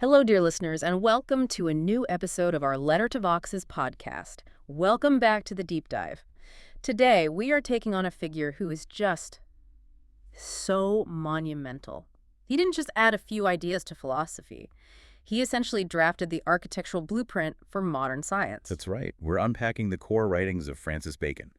Hello, dear listeners, and welcome to a new episode of our Letter to Vox's podcast. Welcome back to the deep dive. Today, we are taking on a figure who is just so monumental. He didn't just add a few ideas to philosophy. He essentially drafted the architectural blueprint for modern science. That's right. We're unpacking the core writings of Francis Bacon,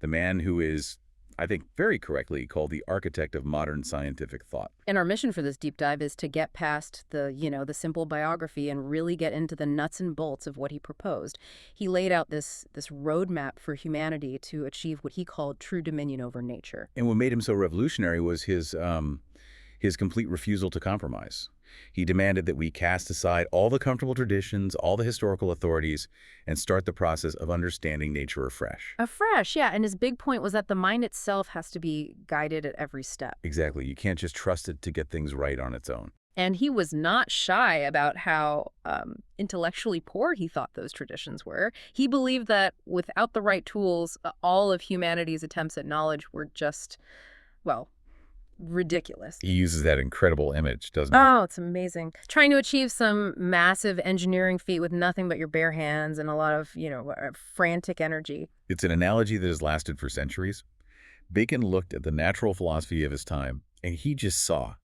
the man who is, I think very correctly, called the architect of modern scientific thought. And our mission for this deep dive is to get past the simple biography and really get into the nuts and bolts of what he proposed. He laid out this roadmap for humanity to achieve what he called true dominion over nature. And what made him so revolutionary was his complete refusal to compromise. He demanded that we cast aside all the comfortable traditions, all the historical authorities, and start the process of understanding nature afresh. Afresh, yeah. And his big point was that the mind itself has to be guided at every step. Exactly. You can't just trust it to get things right on its own. And he was not shy about how intellectually poor he thought those traditions were. He believed that without the right tools, all of humanity's attempts at knowledge were just, well, ridiculous. He uses that incredible image, doesn't he? Oh, it's amazing. Trying to achieve some massive engineering feat with nothing but your bare hands and a lot of, frantic energy. It's an analogy that has lasted for centuries. Bacon looked at the natural philosophy of his time, and he just saw.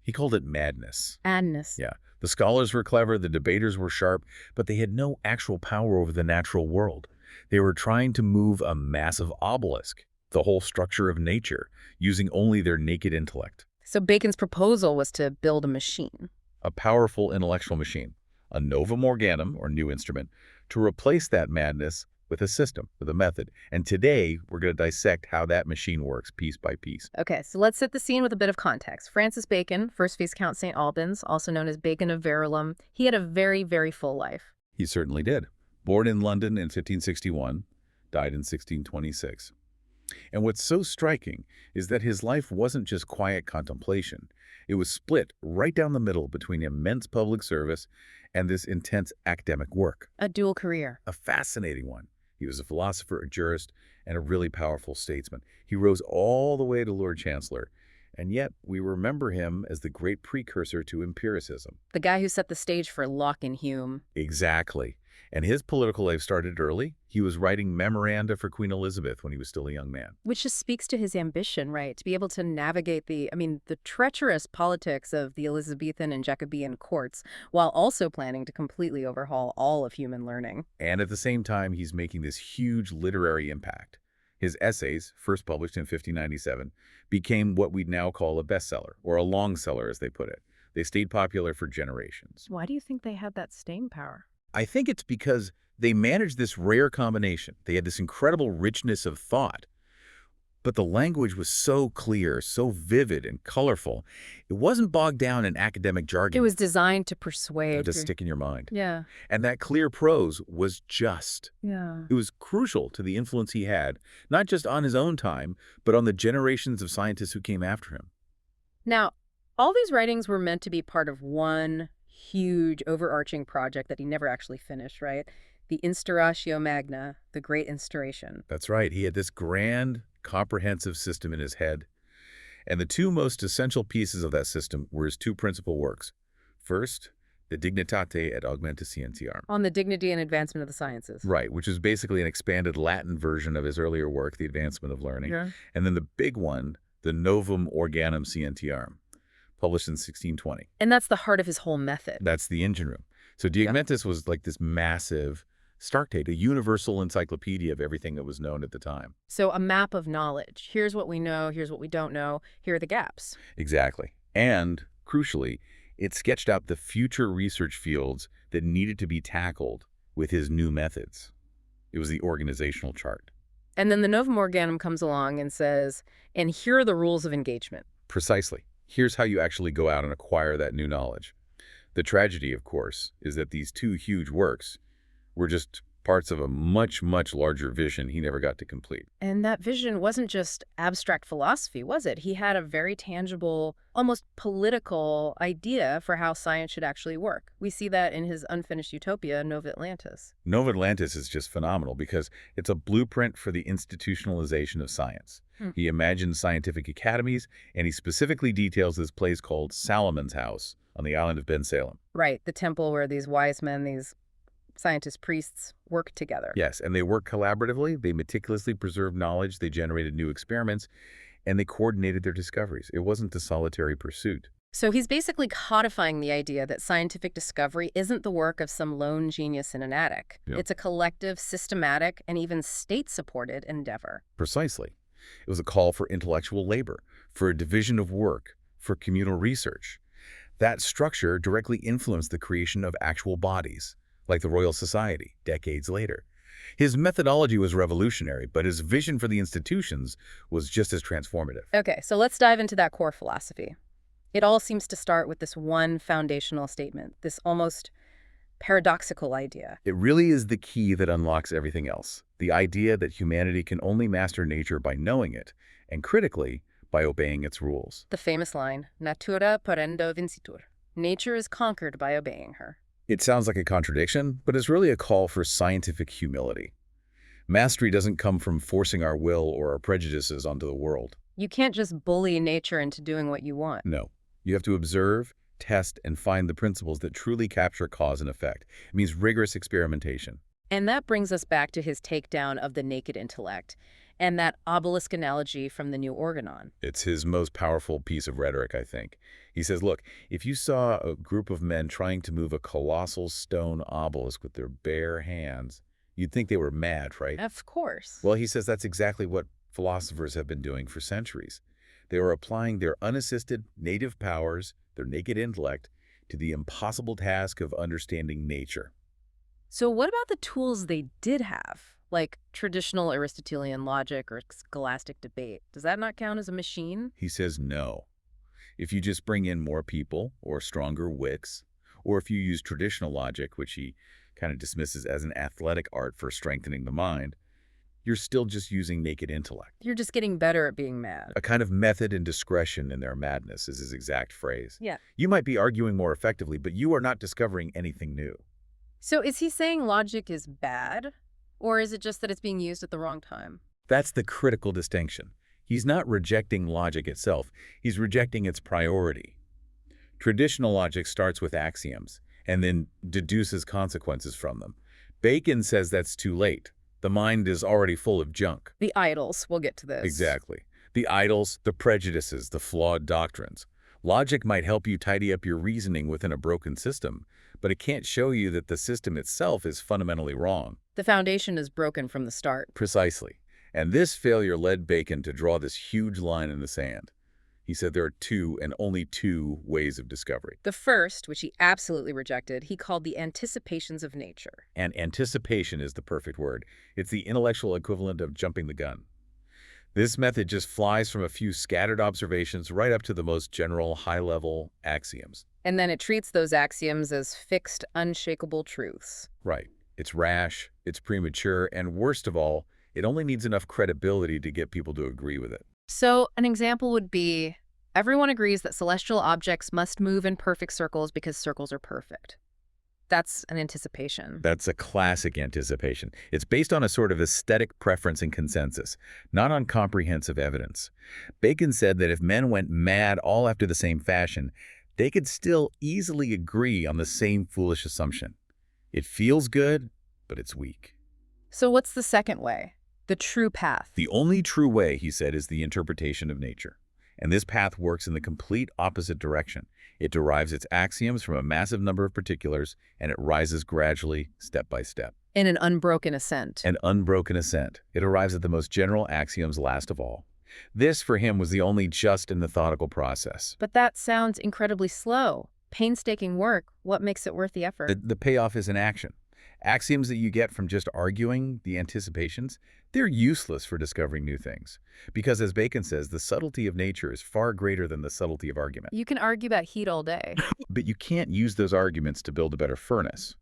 He called it madness. Madness. Yeah. The scholars were clever, the debaters were sharp, but they had no actual power over the natural world. They were trying to move a massive obelisk, the whole structure of nature, using only their naked intellect. So Bacon's proposal was to build a machine. A powerful intellectual machine, a Novum Organum, or new instrument, to replace that madness with a system, with a method. And today, we're going to dissect how that machine works piece by piece. Okay, so let's set the scene with a bit of context. Francis Bacon, first Viscount St. Albans, also known as Bacon of Verulam, he had a very, very full life. He certainly did. Born in London in 1561, died in 1626. And what's so striking is that his life wasn't just quiet contemplation. It was split right down the middle between immense public service and this intense academic work. A dual career. A fascinating one. He was a philosopher, a jurist, and a really powerful statesman. He rose all the way to Lord Chancellor, and yet we remember him as the great precursor to empiricism. The guy who set the stage for Locke and Hume. Exactly. And his political life started early. He was writing memoranda for Queen Elizabeth when he was still a young man. Which just speaks to his ambition, right? To be able to navigate the treacherous politics of the Elizabethan and Jacobean courts, while also planning to completely overhaul all of human learning. And at the same time, he's making this huge literary impact. His essays, first published in 1597, became what we'd now call a bestseller, or a long seller, as they put it. They stayed popular for generations. Why do you think they had that staying power? I think it's because they managed this rare combination. They had this incredible richness of thought, but the language was so clear, so vivid and colorful. It wasn't bogged down in academic jargon. It was designed to persuade. To stick in your mind. Yeah. And that clear prose was just. Yeah. It was crucial to the influence he had, not just on his own time, but on the generations of scientists who came after him. Now, all these writings were meant to be part of one huge overarching project that he never actually finished, right? The Instauratio Magna, the Great Instauration. That's right. He had this grand, comprehensive system in his head. And the two most essential pieces of that system were his two principal works. First, the Dignitate et Augmenta Scientiarum. On the dignity and advancement of the sciences. Right, which is basically an expanded Latin version of his earlier work, The Advancement of Learning. Yeah. And then the big one, the Novum Organum Scientiarum, published in 1620. And that's the heart of his whole method. That's the engine room. So De Augmentis was like this massive Starktate, a universal encyclopedia of everything that was known at the time. So a map of knowledge. Here's what we know, here's what we don't know, here are the gaps. Exactly. And, crucially, it sketched out the future research fields that needed to be tackled with his new methods. It was the organizational chart. And then the Novum Organum comes along and says, and here are the rules of engagement. Precisely. Here's how you actually go out and acquire that new knowledge. The tragedy, of course, is that these two huge works were just parts of a much, much larger vision he never got to complete. And that vision wasn't just abstract philosophy, was it? He had a very tangible, almost political idea for how science should actually work. We see that in his unfinished utopia, Nova Atlantis. Nova Atlantis is just phenomenal because it's a blueprint for the institutionalization of science. He imagines scientific academies, and he specifically details this place called Salomon's House on the island of Ben Salem. Right, the temple where these wise men, these scientist priests, work together. Yes, and they worked collaboratively. They meticulously preserved knowledge. They generated new experiments, and they coordinated their discoveries. It wasn't a solitary pursuit. So he's basically codifying the idea that scientific discovery isn't the work of some lone genius in an attic. Yeah. It's a collective, systematic, and even state-supported endeavor. Precisely. It was a call for intellectual labor, for a division of work, for communal research. That structure directly influenced the creation of actual bodies, like the Royal Society, decades later. His methodology was revolutionary, but his vision for the institutions was just as transformative. Okay, so let's dive into that core philosophy. It all seems to start with this one foundational statement, this almost paradoxical idea. It really is the key that unlocks everything else. The idea that humanity can only master nature by knowing it, and critically, by obeying its rules. The famous line, natura parendo vincitur. Nature is conquered by obeying her. It sounds like a contradiction, but it's really a call for scientific humility. Mastery doesn't come from forcing our will or our prejudices onto the world. You can't just bully nature into doing what you want. No. You have to observe, test, and find the principles that truly capture cause and effect. It means rigorous experimentation. And that brings us back to his takedown of the naked intellect and that obelisk analogy from the New Organon. It's his most powerful piece of rhetoric, I think. He says, look, if you saw a group of men trying to move a colossal stone obelisk with their bare hands, you'd think they were mad, right? Of course. Well, he says that's exactly what philosophers have been doing for centuries. They are applying their unassisted native powers, their naked intellect, to the impossible task of understanding nature. So what about the tools they did have, like traditional Aristotelian logic or scholastic debate? Does that not count as a machine? He says no. If you just bring in more people or stronger wits, or if you use traditional logic, which he kind of dismisses as an athletic art for strengthening the mind, you're still just using naked intellect. You're just getting better at being mad. A kind of method and discretion in their madness is his exact phrase. Yeah. You might be arguing more effectively, but you are not discovering anything new. So is he saying logic is bad, or is it just that it's being used at the wrong time? That's the critical distinction. He's not rejecting logic itself. He's rejecting its priority. Traditional logic starts with axioms and then deduces consequences from them. Bacon says that's too late. The mind is already full of junk. The idols, we'll get to this. Exactly. The idols, the prejudices, the flawed doctrines. Logic might help you tidy up your reasoning within a broken system, but it can't show you that the system itself is fundamentally wrong. The foundation is broken from the start. Precisely. And this failure led Bacon to draw this huge line in the sand. He said there are two and only two ways of discovery. The first, which he absolutely rejected, he called the anticipations of nature. And anticipation is the perfect word. It's the intellectual equivalent of jumping the gun. This method just flies from a few scattered observations right up to the most general, high-level axioms. And then it treats those axioms as fixed, unshakable truths. Right. It's rash, it's premature, and worst of all, it only needs enough credibility to get people to agree with it. So an example would be, everyone agrees that celestial objects must move in perfect circles because circles are perfect. That's an anticipation. That's a classic anticipation. It's based on a sort of aesthetic preference and consensus, not on comprehensive evidence. Bacon said that if men went mad all after the same fashion, they could still easily agree on the same foolish assumption. It feels good, but it's weak. So what's the second way? The true path. The only true way, he said, is the interpretation of nature. And this path works in the complete opposite direction. It derives its axioms from a massive number of particulars, and it rises gradually, step by step. In an unbroken ascent. An unbroken ascent. It arrives at the most general axioms last of all. This, for him, was the only just and methodical process. But that sounds incredibly slow. Painstaking work. What makes it worth the effort? The payoff is in action. Axioms that you get from just arguing the anticipations, they're useless for discovering new things. Because, as Bacon says, the subtlety of nature is far greater than the subtlety of argument. You can argue about heat all day. But you can't use those arguments to build a better furnace.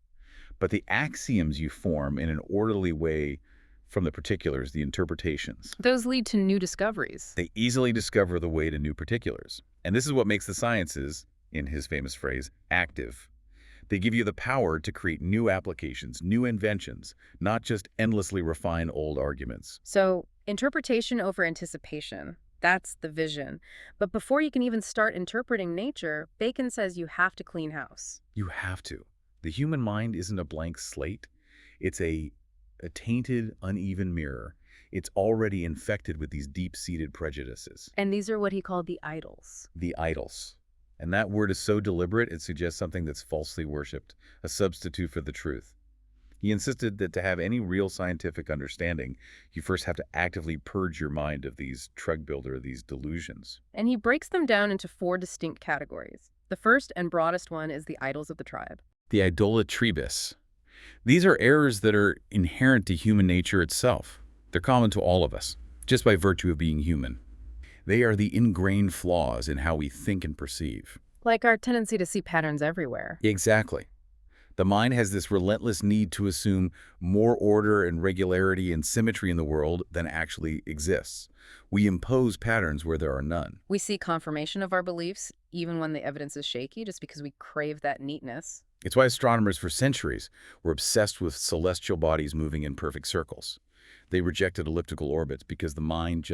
But the axioms you form in an orderly way from the particulars, the interpretations, Those lead to new discoveries. they easily discover the way to new particulars. And this is what makes the sciences, in his famous phrase, active. They give you the power to create new applications, new inventions, not just endlessly refine old arguments. So, interpretation over anticipation. That's the vision. But before you can even start interpreting nature, Bacon says you have to clean house. You have to. The human mind isn't a blank slate. It's a tainted, uneven mirror. It's already infected with these deep-seated prejudices. And these are what he called the idols. The idols. And that word is so deliberate, it suggests something that's falsely worshipped, a substitute for the truth. He insisted that to have any real scientific understanding, you first have to actively purge your mind of these these delusions. And he breaks them down into 4 distinct categories. The first and broadest one is the idols of the tribe. The idolatribus. These are errors that are inherent to human nature itself. They're common to all of us, just by virtue of being human. They are the ingrained flaws in how we think and perceive. Like our tendency to see patterns everywhere. Exactly. The mind has this relentless need to assume more order and regularity and symmetry in the world than actually exists. We impose patterns where there are none. We see confirmation of our beliefs, even when the evidence is shaky, just because we crave that neatness. It's why astronomers for centuries were obsessed with celestial bodies moving in perfect circles. They rejected elliptical orbits because the mind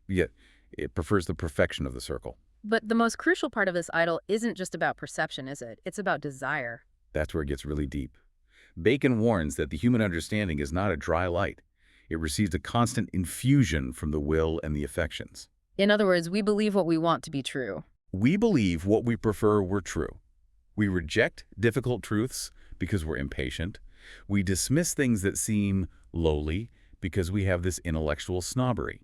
it prefers the perfection of the circle. But the most crucial part of this idol isn't just about perception, is it? It's about desire. That's where it gets really deep. Bacon warns that the human understanding is not a dry light. It receives a constant infusion from the will and the affections. In other words, we believe what we want to be true. We believe what we prefer were true. We reject difficult truths because we're impatient. We dismiss things that seem lowly because we have this intellectual snobbery.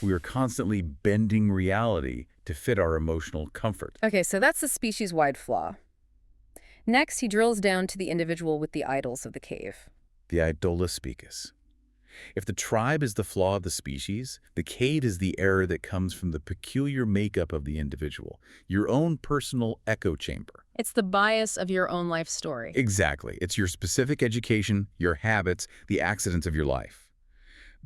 We are constantly bending reality to fit our emotional comfort. Okay, so that's the species-wide flaw. Next, he drills down to the individual with the idols of the cave. The idola specus. If the tribe is the flaw of the species, the cave is the error that comes from the peculiar makeup of the individual, your own personal echo chamber. It's the bias of your own life story. Exactly. It's your specific education, your habits, the accidents of your life.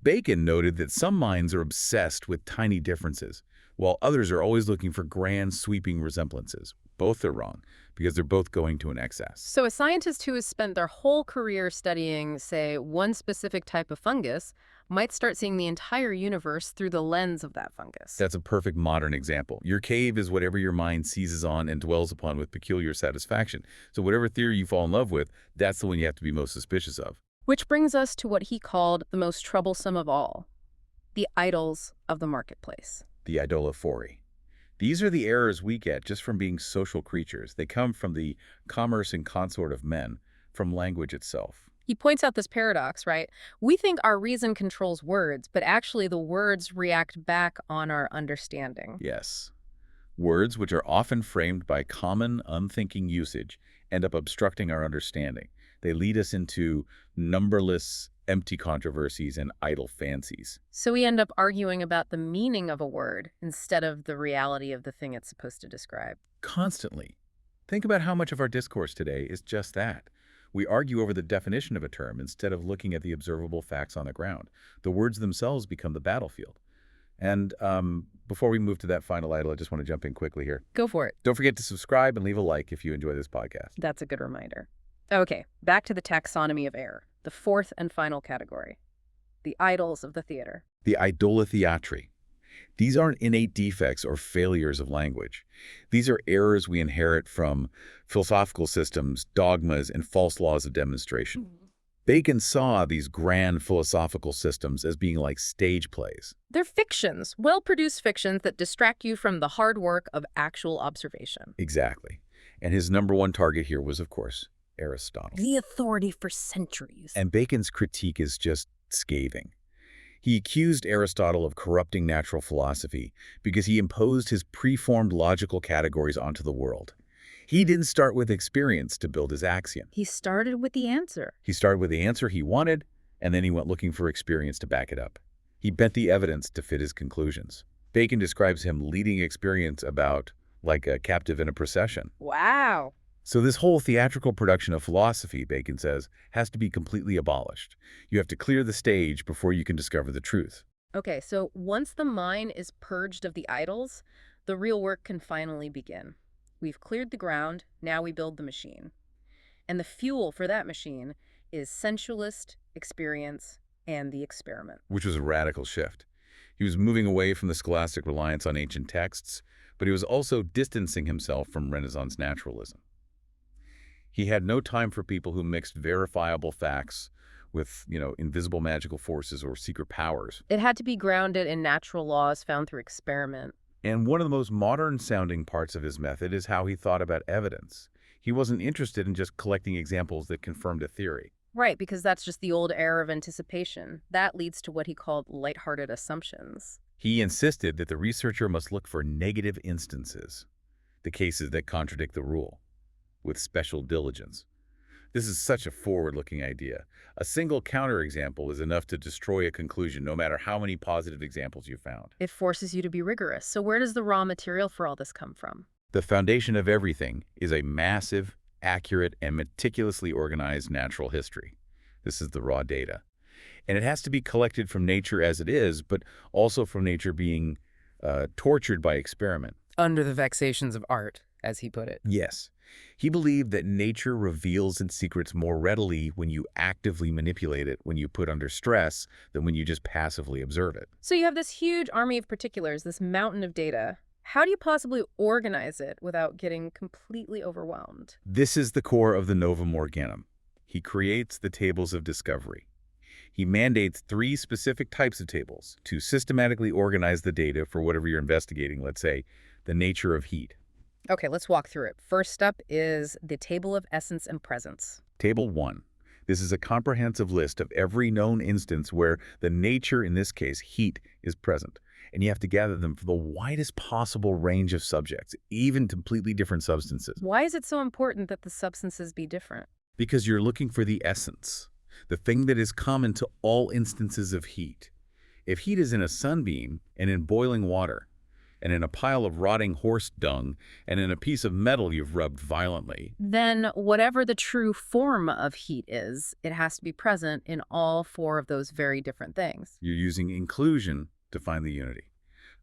Bacon noted that some minds are obsessed with tiny differences, while others are always looking for grand, sweeping resemblances. Both are wrong, because they're both going to an excess. So a scientist who has spent their whole career studying, say, one specific type of fungus might start seeing the entire universe through the lens of that fungus. That's a perfect modern example. Your cave is whatever your mind seizes on and dwells upon with peculiar satisfaction. So whatever theory you fall in love with, that's the one you have to be most suspicious of. Which brings us to what he called the most troublesome of all, the idols of the marketplace. The idolophory. These are the errors we get just from being social creatures. They come from the commerce and consort of men, from language itself. He points out this paradox, right? We think our reason controls words, but actually the words react back on our understanding. Yes. Words, which are often framed by common, unthinking usage, end up obstructing our understanding. They lead us into numberless empty controversies and idle fancies. So we end up arguing about the meaning of a word instead of the reality of the thing it's supposed to describe. Constantly. Think about how much of our discourse today is just that. We argue over the definition of a term instead of looking at the observable facts on the ground. The words themselves become the battlefield. And before we move to that final idol, I just want to jump in quickly here. Go for it. Don't forget to subscribe and leave a like if you enjoy this podcast. That's a good reminder. Okay, back to the taxonomy of error, the fourth and final category, the idols of the theater. The idolatheatry. These aren't innate defects or failures of language. These are errors we inherit from philosophical systems, dogmas, and false laws of demonstration. Bacon saw these grand philosophical systems as being like stage plays. They're fictions, well-produced fictions that distract you from the hard work of actual observation. Exactly. And his number one target here was, of course, Aristotle. The authority for centuries. And Bacon's critique is just scathing. He accused Aristotle of corrupting natural philosophy because he imposed his preformed logical categories onto the world. He didn't start with experience to build his axiom. He started with the answer. He started with the answer he wanted, and then he went looking for experience to back it up. He bent the evidence to fit his conclusions. Bacon describes him leading experience about like a captive in a procession. Wow. So this whole theatrical production of philosophy, Bacon says, has to be completely abolished. You have to clear the stage before you can discover the truth. Okay, so once the mind is purged of the idols, the real work can finally begin. We've cleared the ground, now we build the machine. And the fuel for that machine is sensualist experience and the experiment. Which was a radical shift. He was moving away from the scholastic reliance on ancient texts, but he was also distancing himself from Renaissance naturalism. He had no time for people who mixed verifiable facts with, invisible magical forces or secret powers. It had to be grounded in natural laws found through experiment. And one of the most modern-sounding parts of his method is how he thought about evidence. He wasn't interested in just collecting examples that confirmed a theory. Right, because that's just the old era of anticipation. That leads to what he called lighthearted assumptions. He insisted that the researcher must look for negative instances, the cases that contradict the rule, with special diligence. This is such a forward-looking idea. A single counterexample is enough to destroy a conclusion, no matter how many positive examples you found. It forces you to be rigorous. So where does the raw material for all this come from? The foundation of everything is a massive, accurate, and meticulously organized natural history. This is the raw data. And it has to be collected from nature as it is, but also from nature being tortured by experiment. Under the vexations of art, as he put it. Yes. He believed that nature reveals its secrets more readily when you actively manipulate it, when you put under stress, than when you just passively observe it. So you have this huge army of particulars, this mountain of data. How do you possibly organize it without getting completely overwhelmed? This is the core of the Novum Organum. He creates the tables of discovery. He mandates 3 specific types of tables to systematically organize the data for whatever you're investigating, let's say, the nature of heat. Okay, let's walk through it. First up is the table of essence and presence. Table 1. This is a comprehensive list of every known instance where the nature, in this case, heat, is present. And you have to gather them for the widest possible range of subjects, even completely different substances. Why is it so important that the substances be different? Because you're looking for the essence, the thing that is common to all instances of heat. If heat is in a sunbeam and in boiling water, and in a pile of rotting horse dung, and in a piece of metal you've rubbed violently, Then whatever the true form of heat is, it has to be present in all 4 of those very different things. you're using inclusion to find the unity.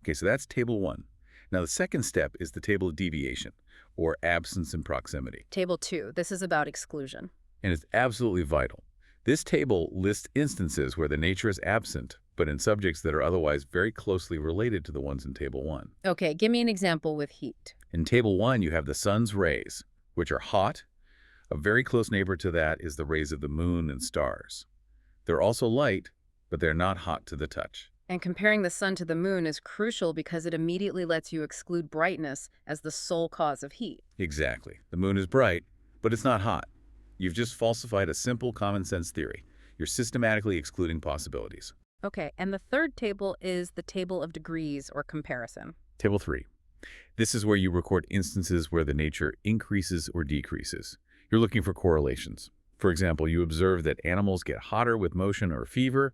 Okay, so that's table 1. Now the second step is the table of deviation, or absence and proximity. Table 2, this is about exclusion. And it's absolutely vital. This table lists instances where the nature is absent, but in subjects that are otherwise very closely related to the ones in Table 1. Okay, give me an example with heat. In Table 1, you have the sun's rays, which are hot. A very close neighbor to that is the rays of the moon and stars. They're also light, but they're not hot to the touch. And comparing the sun to the moon is crucial because it immediately lets you exclude brightness as the sole cause of heat. Exactly. The moon is bright, but it's not hot. You've just falsified a simple common sense theory. You're systematically excluding possibilities. Okay, and the third table is the table of degrees or comparison. Table 3. This is where you record instances where the nature increases or decreases. You're looking for correlations. For example, you observe that animals get hotter with motion or fever.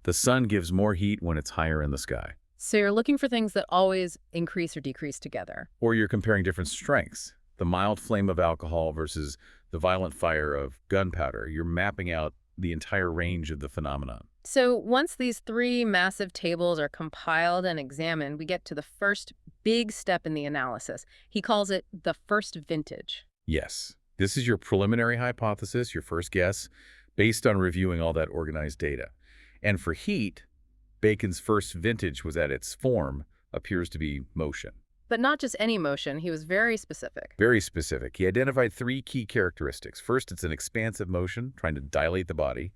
The sun gives more heat when it's higher in the sky. So you're looking for things that always increase or decrease together. Or you're comparing different strengths. The mild flame of alcohol versus the violent fire of gunpowder. You're mapping out the entire range of the phenomenon. So once these 3 massive tables are compiled and examined, we get to the first big step in the analysis. He calls it the first vintage. Yes, this is your preliminary hypothesis, your first guess, based on reviewing all that organized data. And for heat, Bacon's first vintage was at its form, appears to be motion. But not just any motion, he was very specific. Very specific. He identified 3 key characteristics. First, it's an expansive motion, trying to dilate the body.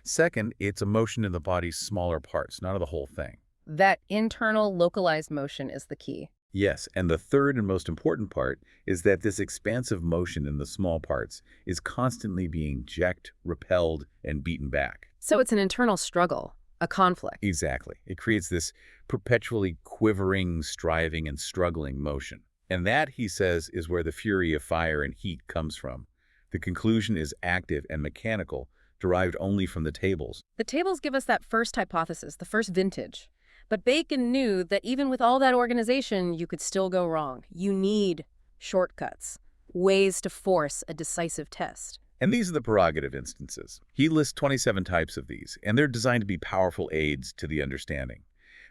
Second, it's a motion in the body's smaller parts, not of the whole thing. That internal localized motion is the key. Yes, and the third and most important part is that this expansive motion in the small parts is constantly being jacked, repelled, and beaten back. So it's an internal struggle, a conflict. Exactly. It creates this perpetually quivering, striving, and struggling motion. And that, he says, is where the fury of fire and heat comes from. The conclusion is active and mechanical, derived only from the tables. The tables give us that first hypothesis, the first vintage. But Bacon knew that even with all that organization, you could still go wrong. You need shortcuts, ways to force a decisive test. And these are the prerogative instances. He lists 27 types of these, and they're designed to be powerful aids to the understanding.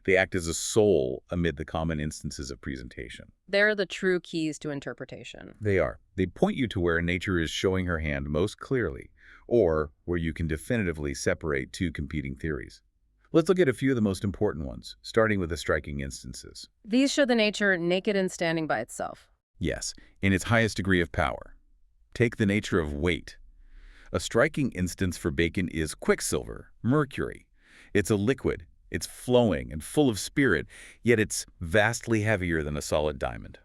They act as a soul amid the common instances of presentation. They're the true keys to interpretation. They are. They point you to where nature is showing her hand most clearly, or where you can definitively separate 2 competing theories. Let's look at a few of the most important ones, starting with the striking instances. These show the nature naked and standing by itself. Yes, in its highest degree of power. Take the nature of weight. A striking instance for Bacon is quicksilver, mercury. It's a liquid, it's flowing and full of spirit, yet it's vastly heavier than a solid diamond.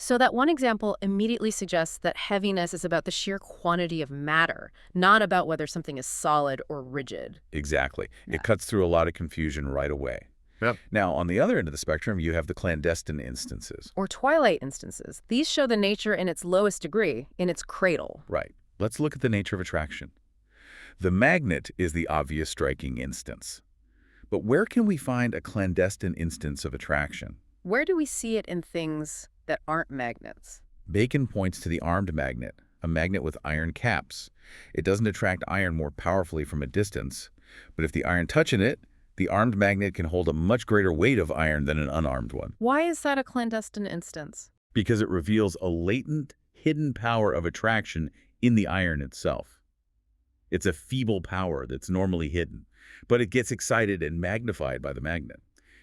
So that one example immediately suggests that heaviness is about the sheer quantity of matter, not about whether something is solid or rigid. Exactly. Yeah. It cuts through a lot of confusion right away. Yep. Now, on the other end of the spectrum, you have the clandestine instances. Or twilight instances. These show the nature in its lowest degree, in its cradle. Right. Let's look at the nature of attraction. The magnet is the obvious striking instance. But where can we find a clandestine instance of attraction? Where do we see it in things that aren't magnets? Bacon points to the armed magnet, a magnet with iron caps. It doesn't attract iron more powerfully from a distance, but if the iron touching it, the armed magnet can hold a much greater weight of iron than an unarmed one. Why is that a clandestine instance? Because it reveals a latent, hidden power of attraction in the iron itself. It's a feeble power that's normally hidden, but it gets excited and magnified by the magnet.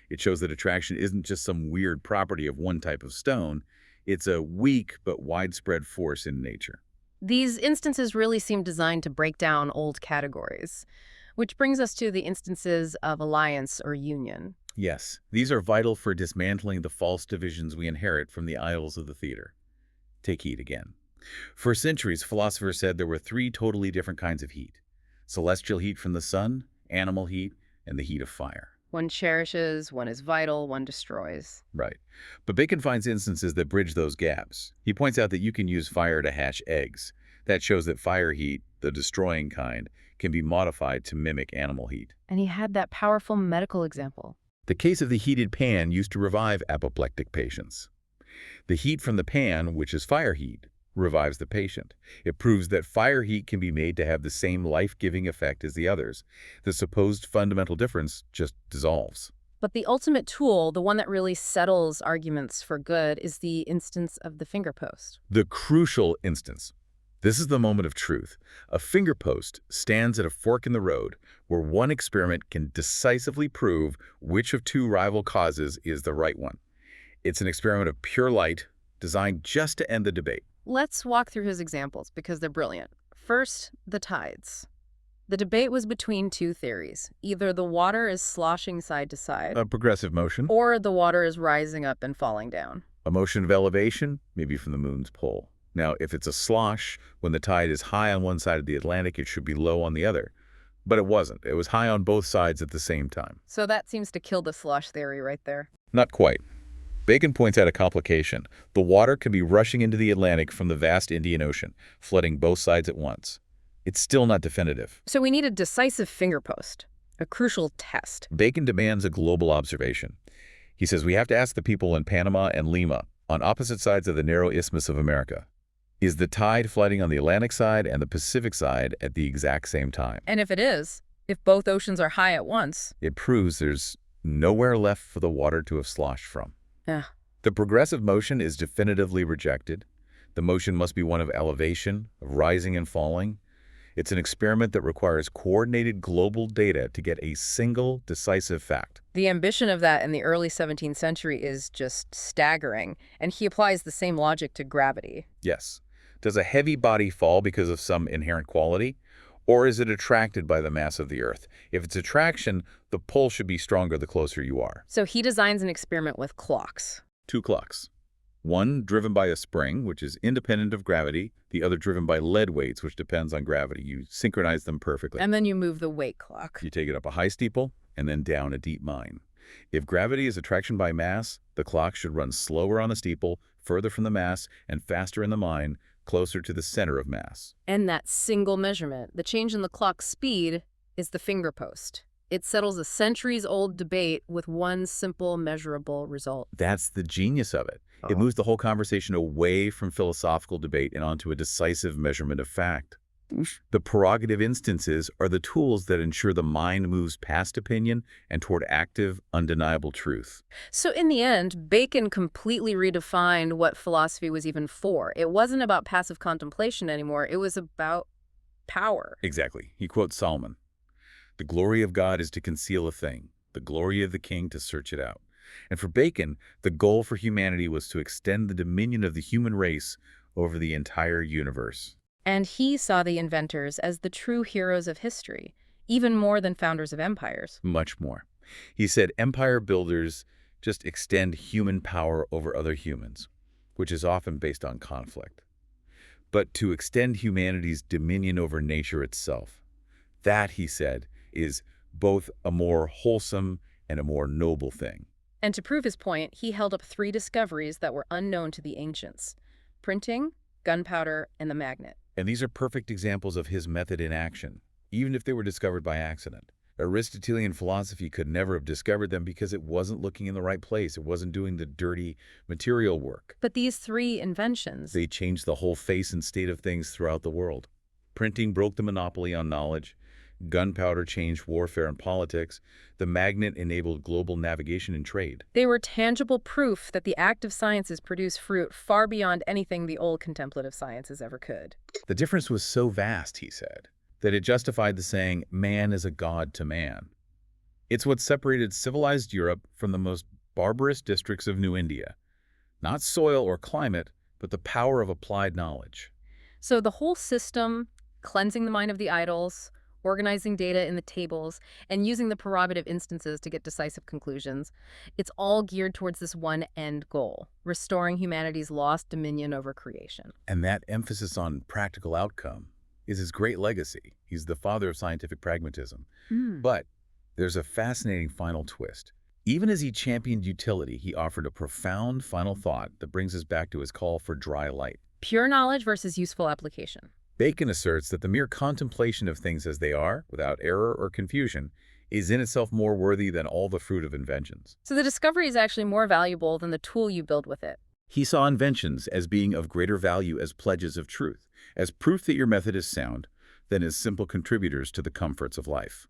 It shows that attraction isn't just some weird property of one type of stone. It's a weak but widespread force in nature. These instances really seem designed to break down old categories, which brings us to the instances of alliance or union. Yes, these are vital for dismantling the false divisions we inherit from the idols of the theater. Take heat again. For centuries, philosophers said there were three totally different kinds of heat: celestial heat from the sun, animal heat, and the heat of fire. One cherishes, one is vital, one destroys. Right. But Bacon finds instances that bridge those gaps. He points out that you can use fire to hatch eggs. That shows that fire heat, the destroying kind, can be modified to mimic animal heat. And he had that powerful medical example. The case of the heated pan used to revive apoplectic patients. The heat from the pan, which is fire heat, revives the patient. It proves that fire heat can be made to have the same life-giving effect as the others. The supposed fundamental difference just dissolves. But the ultimate tool, the one that really settles arguments for good, is the instance of the finger post. The crucial instance. This is the moment of truth. A finger post stands at a fork in the road where one experiment can decisively prove which of two rival causes is the right one. It's an experiment of pure light designed just to end the debate. Let's walk through his examples because they're brilliant. First, the tides. The debate was between two theories. Either the water is sloshing side to side, A progressive motion. or the water is rising up and falling down. A motion of elevation, maybe from the moon's pole. Now, if it's a slosh, when the tide is high on one side of the Atlantic, it should be low on the other. But it wasn't. It was high on both sides at the same time. So that seems to kill the slosh theory right there. Not quite. Bacon points out a complication. The water can be rushing into the Atlantic from the vast Indian Ocean, flooding both sides at once. It's still not definitive. So we need a decisive finger post, a crucial test. Bacon demands a global observation. He says we have to ask the people in Panama and Lima, on opposite sides of the narrow isthmus of America, is the tide flooding on the Atlantic side and the Pacific side at the exact same time? And if it is, if both oceans are high at once, It proves there's nowhere left for the water to have sloshed from. yeah. The progressive motion is definitively rejected. The motion must be one of elevation, of rising and falling. It's an experiment that requires coordinated global data to get a single decisive fact. The ambition of that in the early 17th century is just staggering, and he applies the same logic to gravity. Yes. Does a heavy body fall because of some inherent quality? Or is it attracted by the mass of the Earth? If it's attraction, the pull should be stronger the closer you are. So he designs an experiment with clocks. Two clocks. One driven by a spring, which is independent of gravity. The other driven by lead weights, which depends on gravity. You synchronize them perfectly. And then you move the weight clock. You take it up a high steeple and then down a deep mine. If gravity is attraction by mass, the clock should run slower on the steeple, further from the mass, and faster in the mine, closer to the center of mass. And that single measurement, the change in the clock's speed, is the finger post. It settles a centuries-old debate with one simple, measurable result. That's the genius of it. It moves the whole conversation away from philosophical debate and onto a decisive measurement of fact. The prerogative instances are the tools that ensure the mind moves past opinion and toward active, undeniable truth. So in the end, Bacon completely redefined what philosophy was even for. It wasn't about passive contemplation anymore. It was about power. Exactly. He quotes Solomon. The glory of God is to conceal a thing, the glory of the king to search it out. And for Bacon, the goal for humanity was to extend the dominion of the human race over the entire universe. And he saw the inventors as the true heroes of history, even more than founders of empires. Much more. He said empire builders just extend human power over other humans, which is often based on conflict. But to extend humanity's dominion over nature itself, that, he said, is both a more wholesome and a more noble thing. And to prove his point, he held up 3 discoveries that were unknown to the ancients: printing, gunpowder, and the magnet. And these are perfect examples of his method in action, even if they were discovered by accident. Aristotelian philosophy could never have discovered them because it wasn't looking in the right place. It wasn't doing the dirty material work. But these 3 inventions, They changed the whole face and state of things throughout the world. Printing broke the monopoly on knowledge. Gunpowder changed warfare and politics. The magnet enabled global navigation and trade. they were tangible proof that the active sciences produce fruit far beyond anything the old contemplative sciences ever could. The difference was so vast, he said, that it justified the saying, man is a god to man. It's what separated civilized Europe from the most barbarous districts of New India. Not soil or climate, but the power of applied knowledge. So the whole system, cleansing the mind of the idols, organizing data in the tables, and using the prerogative instances to get decisive conclusions, it's all geared towards this one end goal: restoring humanity's lost dominion over creation. And that emphasis on practical outcome is his great legacy. He's the father of scientific pragmatism. But there's a fascinating final twist. Even as he championed utility, he offered a profound final thought that brings us back to his call for dry light. Pure knowledge versus useful application. Bacon asserts that the mere contemplation of things as they are, without error or confusion, is in itself more worthy than all the fruit of inventions. So the discovery is actually more valuable than the tool you build with it. He saw inventions as being of greater value as pledges of truth, as proof that your method is sound, than as simple contributors to the comforts of life.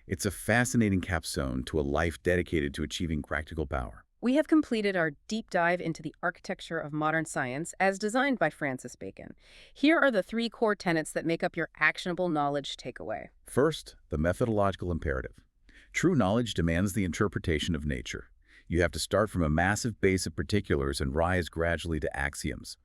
It's a fascinating capstone to a life dedicated to achieving practical power. We have completed our deep dive into the architecture of modern science as designed by Francis Bacon. Here are the 3 core tenets that make up your actionable knowledge takeaway. First, the methodological imperative. True knowledge demands the interpretation of nature. You have to start from a massive base of particulars and rise gradually to axioms.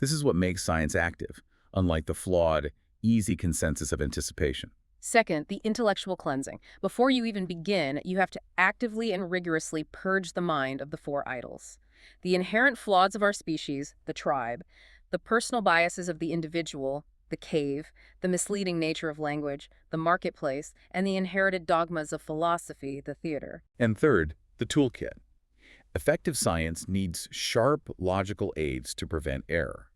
This is what makes science active, unlike the flawed, easy consensus of anticipation. Second, the intellectual cleansing. Before you even begin, you have to actively and rigorously purge the mind of the 4 idols: the inherent flaws of our species, the tribe; the personal biases of the individual, the cave; the misleading nature of language, the marketplace; and the inherited dogmas of philosophy, the theater. And third, the toolkit. Effective science needs sharp, logical aids to prevent error.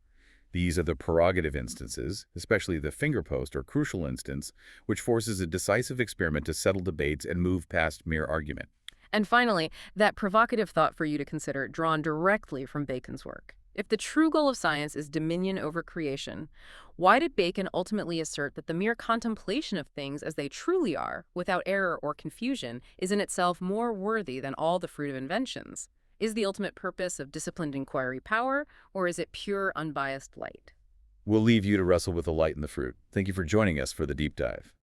These are the prerogative instances, especially the finger post or crucial instance, which forces a decisive experiment to settle debates and move past mere argument. And finally, that provocative thought for you to consider, drawn directly from Bacon's work. If the true goal of science is dominion over creation, why did Bacon ultimately assert that the mere contemplation of things as they truly are, without error or confusion, is in itself more worthy than all the fruit of inventions? Is the ultimate purpose of disciplined inquiry power, or is it pure, unbiased light? We'll leave you to wrestle with the light and the fruit. Thank you for joining us for the deep dive.